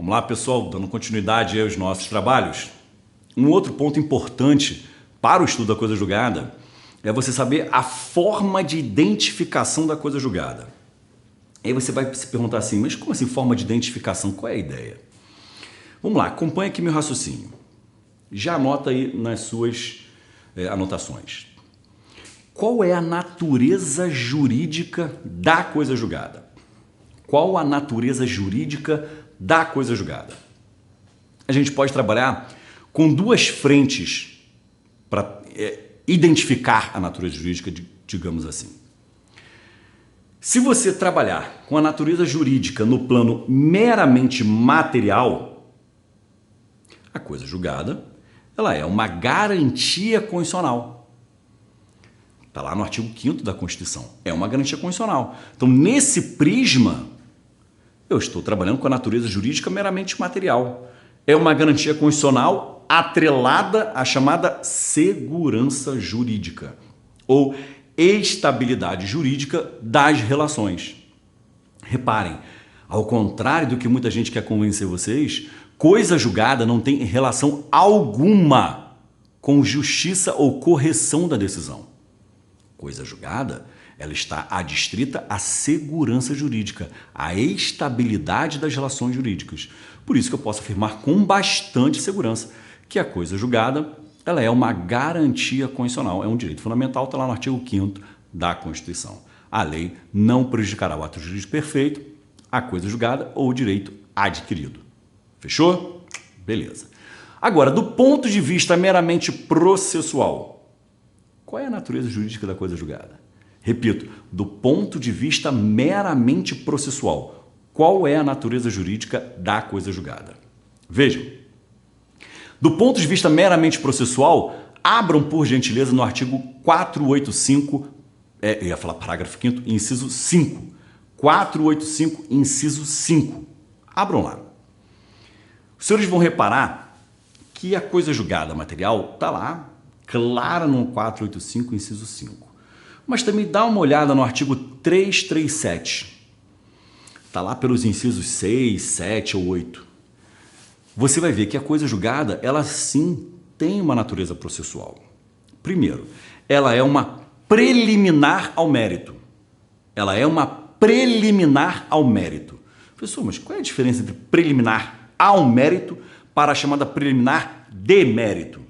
Vamos lá, pessoal, dando continuidade aos nossos trabalhos. Um outro ponto importante para o estudo da coisa julgada é você saber a forma de identificação da coisa julgada. Aí você vai se perguntar assim, mas como assim forma de identificação? Qual é a ideia? Vamos lá, acompanha aqui meu raciocínio. Já anota aí nas suas anotações. Qual é a natureza jurídica da coisa julgada? Qual a natureza jurídica da coisa julgada? A gente pode trabalhar com duas frentes para identificar a natureza jurídica, digamos assim. Se você trabalhar com a natureza jurídica no plano meramente material, a coisa julgada, ela é uma garantia constitucional. Está lá no artigo 5º da Constituição. É uma garantia constitucional. Então, nesse prisma, eu estou trabalhando com a natureza jurídica meramente material. É uma garantia constitucional atrelada à chamada segurança jurídica ou estabilidade jurídica das relações. Reparem, ao contrário do que muita gente quer convencer vocês, coisa julgada não tem relação alguma com justiça ou correção da decisão. Coisa julgada, ela está adstrita à segurança jurídica, à estabilidade das relações jurídicas. Por isso que eu posso afirmar com bastante segurança que a coisa julgada ela é uma garantia constitucional, é um direito fundamental, está lá no artigo 5º da Constituição. A lei não prejudicará o ato jurídico perfeito, a coisa julgada ou o direito adquirido. Fechou? Beleza. Agora, do ponto de vista meramente processual, qual é a natureza jurídica da coisa julgada? Repito, do ponto de vista meramente processual, qual é a natureza jurídica da coisa julgada? Vejam, do ponto de vista meramente processual, abram por gentileza no artigo 485, eu ia falar parágrafo 5º, inciso 5. 485, inciso 5. Abram lá. Os senhores vão reparar que a coisa julgada material está lá, clara no 485, inciso 5. Mas também dá uma olhada no artigo 337. Está lá pelos incisos 6, 7 ou 8. Você vai ver que a coisa julgada, ela sim tem uma natureza processual. Primeiro, ela é uma preliminar ao mérito. Ela é uma preliminar ao mérito. Professor, mas qual é a diferença entre preliminar ao mérito para a chamada preliminar de mérito?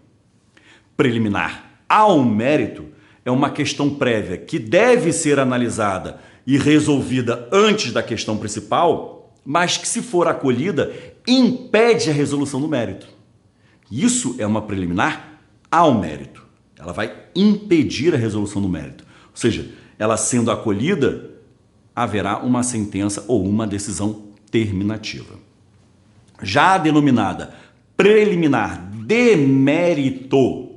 Preliminar ao mérito é uma questão prévia que deve ser analisada e resolvida antes da questão principal, mas que, se for acolhida, impede a resolução do mérito. Isso é uma preliminar ao mérito. Ela vai impedir a resolução do mérito. Ou seja, ela sendo acolhida, haverá uma sentença ou uma decisão terminativa. Já a denominada preliminar de mérito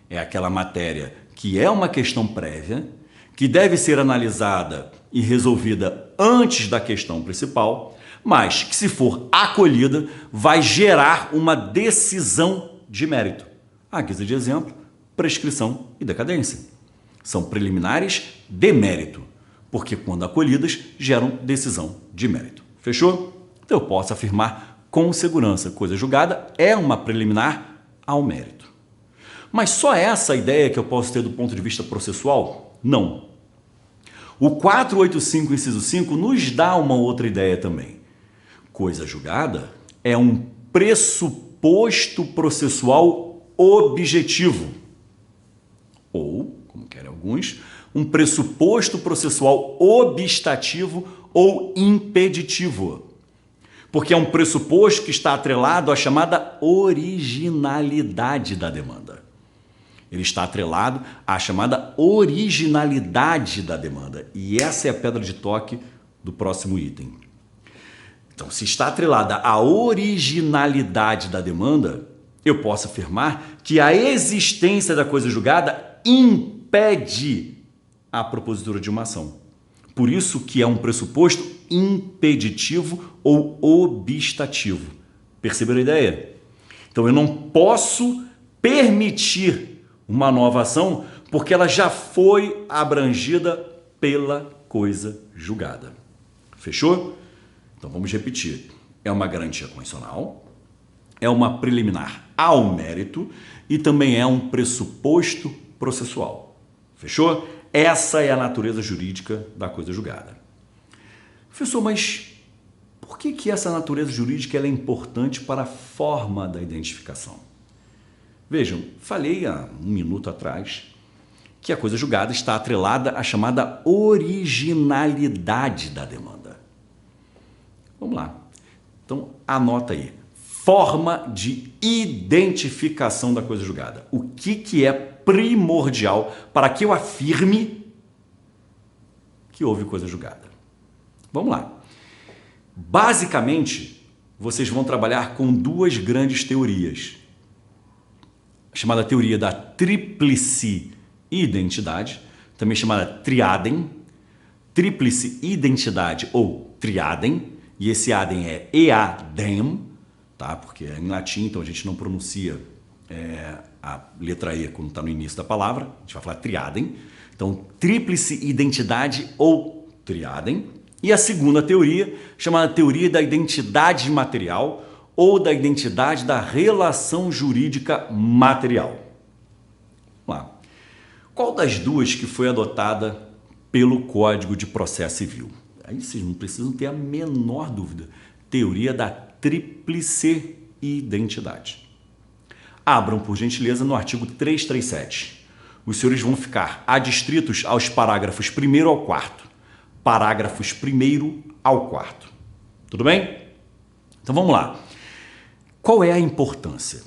é aquela matéria que é uma questão prévia, que deve ser analisada e resolvida antes da questão principal, mas que, se for acolhida, vai gerar uma decisão de mérito. À guisa de exemplo, prescrição e decadência. São preliminares de mérito, porque, quando acolhidas, geram decisão de mérito. Fechou? Então eu posso afirmar com segurança, coisa julgada é uma preliminar ao mérito. Mas só essa ideia que eu posso ter do ponto de vista processual? Não. O 485, inciso 5, nos dá uma outra ideia também. Coisa julgada é um pressuposto processual objetivo. Ou, como querem alguns, um pressuposto processual obstativo ou impeditivo. Porque é um pressuposto que está atrelado à chamada originalidade da demanda. Ele está atrelado à chamada originalidade da demanda. E essa é a pedra de toque do próximo item. Então, se está atrelada à originalidade da demanda, eu posso afirmar que a existência da coisa julgada impede a propositura de uma ação. Por isso que é um pressuposto impeditivo ou obstativo. Perceberam a ideia? Então, eu não posso permitir uma nova ação porque ela já foi abrangida pela coisa julgada. Fechou? Então vamos repetir. é uma garantia condicional, é uma preliminar ao mérito e também é um pressuposto processual. Fechou? Essa é a natureza jurídica da coisa julgada. Professor, mas por que essa natureza jurídica ela é importante para a forma da identificação? Vejam, falei há um minuto atrás que a coisa julgada está atrelada à chamada originalidade da demanda. Vamos lá. Então, anota aí. Forma de identificação da coisa julgada. O que é primordial para que eu afirme que houve coisa julgada? Vamos lá. Basicamente, vocês vão trabalhar com duas grandes teorias. A chamada teoria da tríplice identidade, também chamada triadem, tríplice identidade ou triadem, e esse adem é eadem, tá? Porque é em latim, então a gente não pronuncia a letra E quando está no início da palavra, a gente vai falar triadem. Então, tríplice identidade ou triadem. E a segunda teoria, chamada teoria da identidade material ou da identidade da relação jurídica material. Vamos lá. Qual das duas que foi adotada pelo Código de Processo Civil? Aí vocês não precisam ter a menor dúvida. Teoria da tríplice identidade. Abram, por gentileza, no artigo 337. Os senhores vão ficar adstritos aos parágrafos 1º ao 4º. Parágrafos 1º ao 4º. Tudo bem? Então vamos lá. Qual é a importância?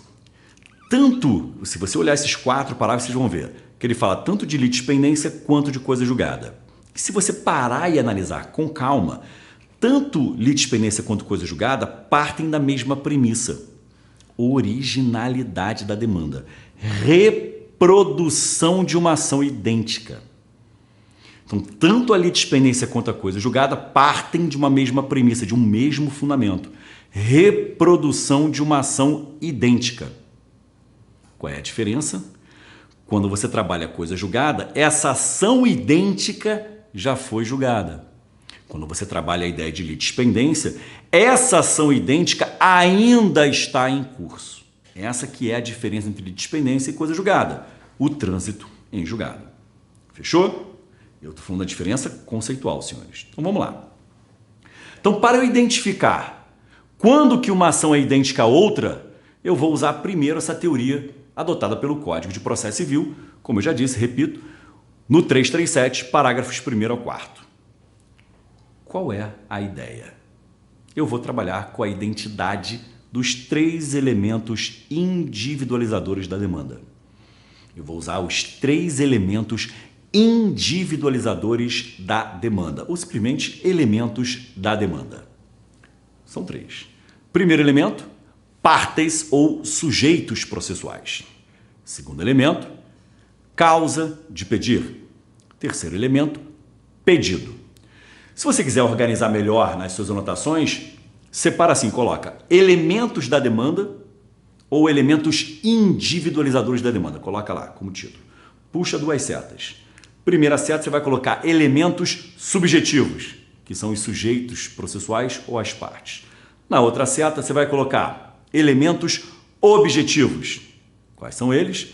Tanto, se você olhar esses 4 parágrafos, vocês vão ver que ele fala tanto de litispendência quanto de coisa julgada. E se você parar e analisar com calma, tanto litispendência quanto coisa julgada partem da mesma premissa. Originalidade da demanda. Reprodução de uma ação idêntica. Então, tanto a litispendência quanto a coisa julgada partem de uma mesma premissa, de um mesmo fundamento. Reprodução de uma ação idêntica. Qual é a diferença? Quando você trabalha a coisa julgada, essa ação idêntica já foi julgada. Quando você trabalha a ideia de litispendência, essa ação idêntica ainda está em curso. Essa que é a diferença entre litispendência e coisa julgada. O trânsito em julgado. Fechou? Eu estou falando da diferença conceitual, senhores. Então vamos lá. Então, para eu identificar quando que uma ação é idêntica a outra, eu vou usar primeiro essa teoria adotada pelo Código de Processo Civil, como eu já disse, repito, no 337, parágrafos 1º ao 4º. Qual é a ideia? Eu vou trabalhar com a identidade dos 3 elementos individualizadores da demanda. Eu vou usar os 3 elementos individualizadores da demanda, ou simplesmente elementos da demanda. São 3. Primeiro elemento, partes ou sujeitos processuais. Segundo elemento, causa de pedir. Terceiro elemento, pedido. Se você quiser organizar melhor nas suas anotações, separa assim, coloca elementos da demanda ou elementos individualizadores da demanda. Coloca lá como título. Puxa 2 setas. Primeira seta você vai colocar elementos subjetivos, que são os sujeitos processuais ou as partes. Na outra seta você vai colocar elementos objetivos. Quais são eles?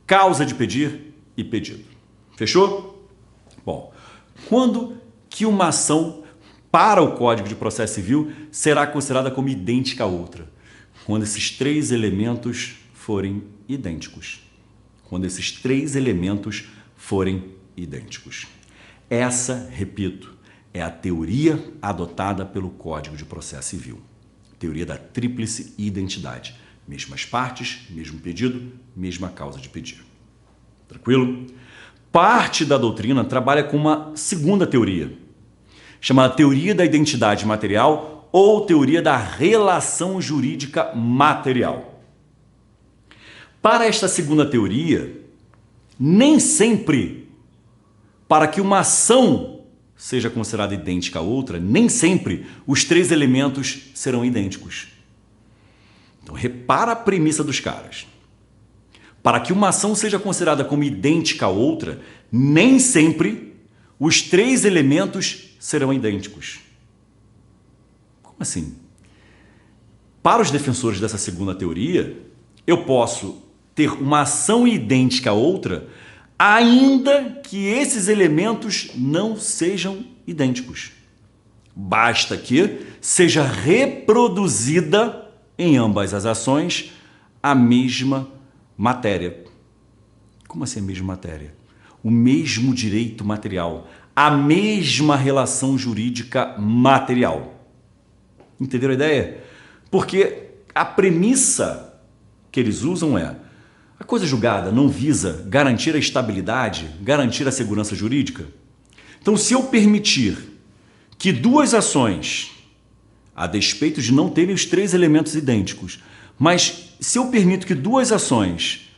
Causa de pedir e pedido. Fechou? Bom, quando que uma ação para o Código de Processo Civil será considerada como idêntica à outra? Quando esses 3 elementos forem idênticos. Quando esses 3 elementos forem idênticos. Essa, repito, é a teoria adotada pelo Código de Processo Civil. Teoria da tríplice identidade. Mesmas partes, mesmo pedido, mesma causa de pedir. Tranquilo? Parte da doutrina trabalha com uma segunda teoria, chamada teoria da identidade material ou teoria da relação jurídica material. Para esta segunda teoria, nem sempre, para que uma ação seja considerada idêntica a outra, nem sempre os 3 elementos serão idênticos. Então, repara a premissa dos caras. Para que uma ação seja considerada como idêntica a outra, nem sempre os 3 elementos serão idênticos. Como assim? Para os defensores dessa segunda teoria, eu posso ter uma ação idêntica a outra, ainda que esses elementos não sejam idênticos. Basta que seja reproduzida em ambas as ações a mesma matéria. Como assim a mesma matéria? O mesmo direito material, a mesma relação jurídica material. Entenderam a ideia? Porque a premissa que eles usam é: a coisa julgada não visa garantir a estabilidade, garantir a segurança jurídica? Então, se eu permitir que duas ações, a despeito de não terem os três elementos idênticos, mas se eu permito que duas ações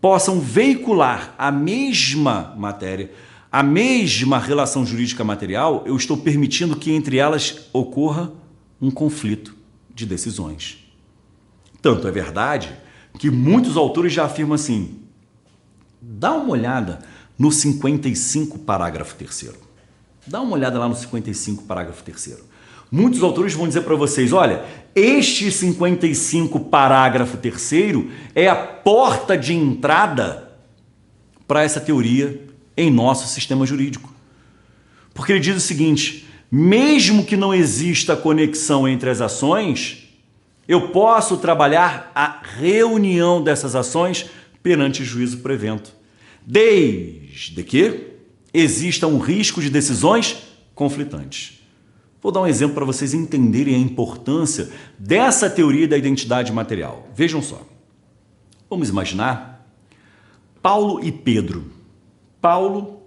possam veicular a mesma matéria, a mesma relação jurídica material, eu estou permitindo que entre elas ocorra um conflito de decisões. Tanto é verdade que muitos autores já afirmam assim: dá uma olhada no 55, parágrafo 3º. Dá uma olhada lá no 55, parágrafo 3º. Muitos autores vão dizer para vocês: olha, este 55, parágrafo 3º é a porta de entrada para essa teoria em nosso sistema jurídico. Porque ele diz o seguinte: mesmo que não exista conexão entre as ações, eu posso trabalhar a reunião dessas ações perante juízo por evento, desde que exista um risco de decisões conflitantes. Vou dar um exemplo para vocês entenderem a importância dessa teoria da identidade material. Vejam só. Vamos imaginar Paulo e Pedro. Paulo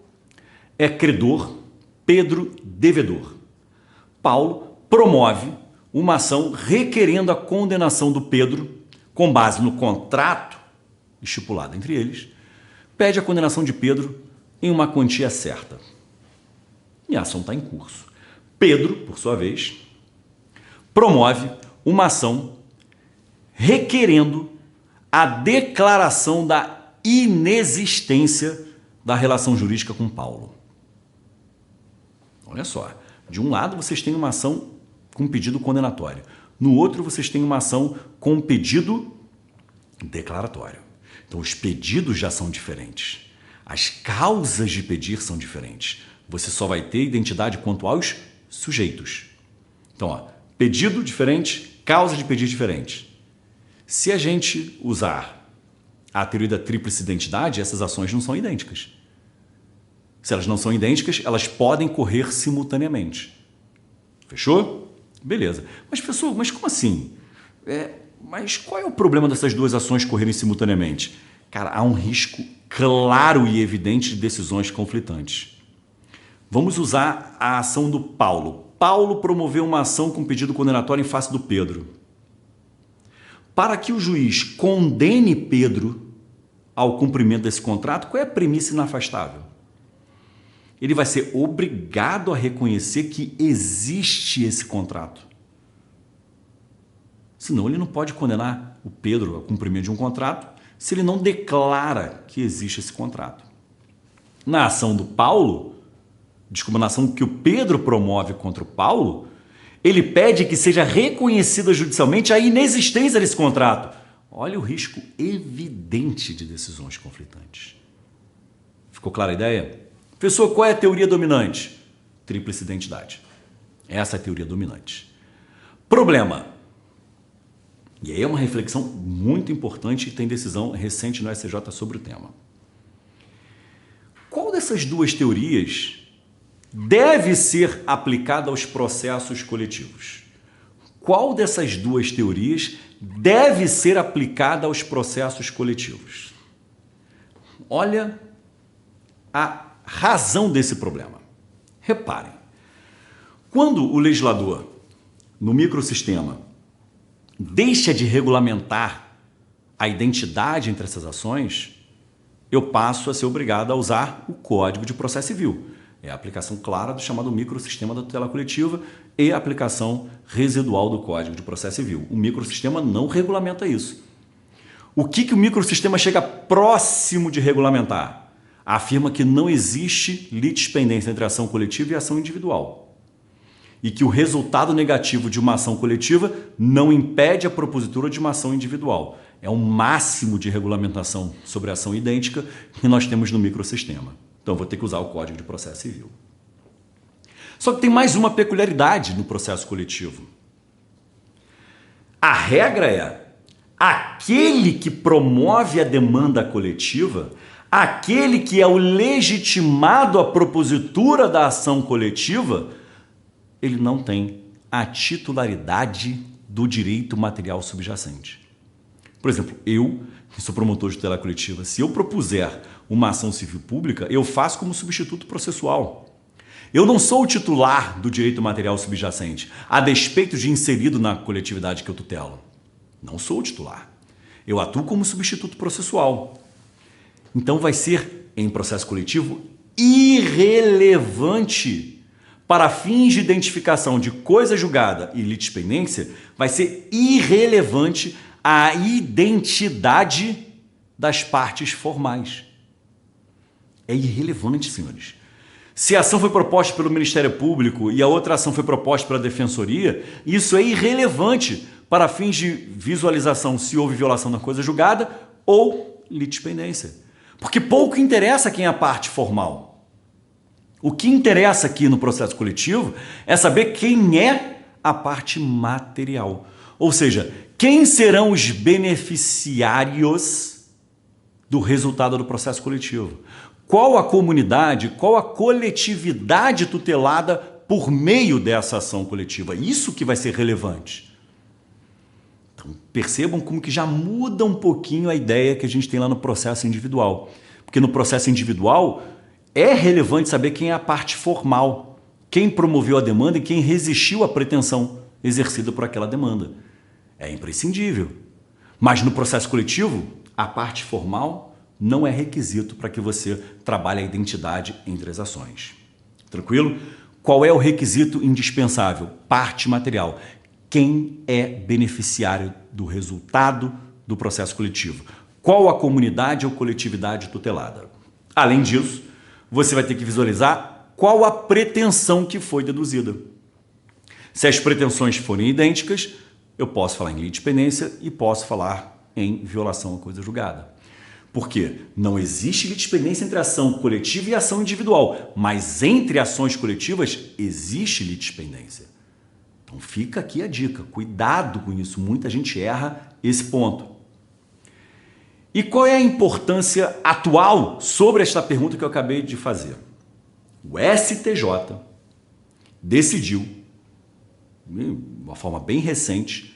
é credor, Pedro devedor. Paulo promove uma ação requerendo a condenação do Pedro, com base no contrato estipulado entre eles, pede a condenação de Pedro em uma quantia certa. E a ação está em curso. Pedro, por sua vez, promove uma ação requerendo a declaração da inexistência da relação jurídica com Paulo. Olha só, de um lado vocês têm uma ação com pedido condenatório, no outro vocês têm uma ação com pedido declaratório. Então os pedidos já são diferentes, as causas de pedir são diferentes. Você só vai ter identidade quanto aos sujeitos. Então, ó, pedido diferente, causa de pedir diferente. Se a gente usar a teoria da tríplice identidade, essas ações não são idênticas. Se elas não são idênticas, elas podem correr simultaneamente. Fechou? Beleza. Mas, professor, mas como assim? Mas qual é o problema dessas duas ações correrem simultaneamente? Cara, há um risco claro e evidente de decisões conflitantes. Vamos usar a ação do Paulo. Paulo promoveu uma ação com pedido condenatório em face do Pedro. Para que o juiz condene Pedro ao cumprimento desse contrato, qual é a premissa inafastável? Ele vai ser obrigado a reconhecer que existe esse contrato. Senão ele não pode condenar o Pedro ao cumprimento de um contrato se ele não declara que existe esse contrato. Na ação do Paulo, na ação que o Pedro promove contra o Paulo, ele pede que seja reconhecida judicialmente a inexistência desse contrato. Olha o risco evidente de decisões conflitantes. Ficou clara a ideia? Professor, qual é a teoria dominante? Tríplice identidade. Essa é a teoria dominante. Problema. E aí é uma reflexão muito importante e tem decisão recente no STJ sobre o tema. Qual dessas duas teorias deve ser aplicada aos processos coletivos? Qual dessas duas teorias deve ser aplicada aos processos coletivos? Olha a razão desse problema. Reparem, quando o legislador, no microsistema, deixa de regulamentar a identidade entre essas ações, eu passo a ser obrigado a usar o Código de Processo Civil. É a aplicação clara do chamado microsistema da tutela coletiva e a aplicação residual do Código de Processo Civil. O microsistema não regulamenta isso. O que o microsistema chega próximo de regulamentar? Afirma que não existe litispendência entre ação coletiva e ação individual. e que o resultado negativo de uma ação coletiva não impede a propositura de uma ação individual. É o máximo de regulamentação sobre a ação idêntica que nós temos no microsistema. Então, eu vou ter que usar o Código de Processo Civil. Só que tem mais uma peculiaridade no processo coletivo. A regra é: aquele que promove a demanda coletiva, aquele que é o legitimado à propositura da ação coletiva, ele não tem a titularidade do direito material subjacente. Por exemplo, eu, que sou promotor de tutela coletiva, se eu propuser uma ação civil pública, eu faço como substituto processual. Eu não sou o titular do direito material subjacente, a despeito de inserido na coletividade que eu tutelo. Não sou o titular. Eu atuo como substituto processual. Então vai ser, em processo coletivo, irrelevante para fins de identificação de coisa julgada e litispendência, vai ser irrelevante a identidade das partes formais. É irrelevante, senhores. Se a ação foi proposta pelo Ministério Público e a outra ação foi proposta pela Defensoria, isso é irrelevante para fins de visualização se houve violação da coisa julgada ou litispendência. Porque pouco interessa quem é a parte formal. O que interessa aqui no processo coletivo é saber quem é a parte material. Ou seja, quem serão os beneficiários do resultado do processo coletivo. Qual a comunidade, qual a coletividade tutelada por meio dessa ação coletiva. Isso que vai ser relevante. Então, percebam como que já muda um pouquinho a ideia que a gente tem lá no processo individual. Porque no processo individual é relevante saber quem é a parte formal, quem promoveu a demanda e quem resistiu à pretensão exercida por aquela demanda. É imprescindível. Mas no processo coletivo, a parte formal não é requisito para que você trabalhe a identidade entre as ações. Tranquilo? Qual é o requisito indispensável? Parte material. Quem é beneficiário do resultado do processo coletivo? Qual a comunidade ou coletividade tutelada? Além disso, você vai ter que visualizar qual a pretensão que foi deduzida. Se as pretensões forem idênticas, eu posso falar em litispendência e posso falar em violação à coisa julgada. Por quê? Não existe litispendência entre ação coletiva e ação individual, mas entre ações coletivas existe litispendência. Então fica aqui a dica, cuidado com isso, muita gente erra esse ponto. E qual é a importância atual sobre esta pergunta que eu acabei de fazer? O STJ decidiu, de uma forma bem recente,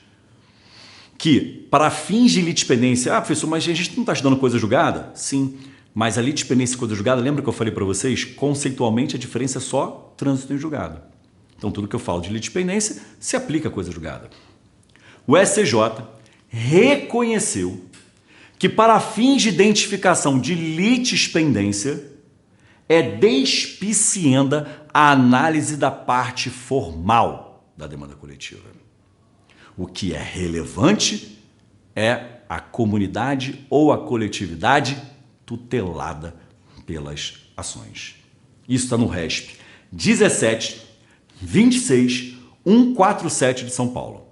que para fins de litispendência, professor, mas a gente não está estudando coisa julgada? Sim, mas a litispendência e coisa julgada, lembra que eu falei para vocês? Conceitualmente a diferença é só trânsito em julgado. Então tudo que eu falo de litispendência se aplica a coisa julgada. O STJ reconheceu que para fins de identificação de litispendência é despicienda a análise da parte formal da demanda coletiva. O que é relevante é a comunidade ou a coletividade tutelada pelas ações. Isso está no RESP 17.26.147 de São Paulo.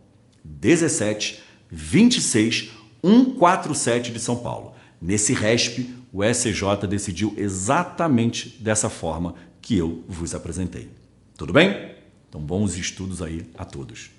17.26.147 de São Paulo. Nesse RESP, o STJ decidiu exatamente dessa forma que eu vos apresentei. Tudo bem? Então, bons estudos aí a todos.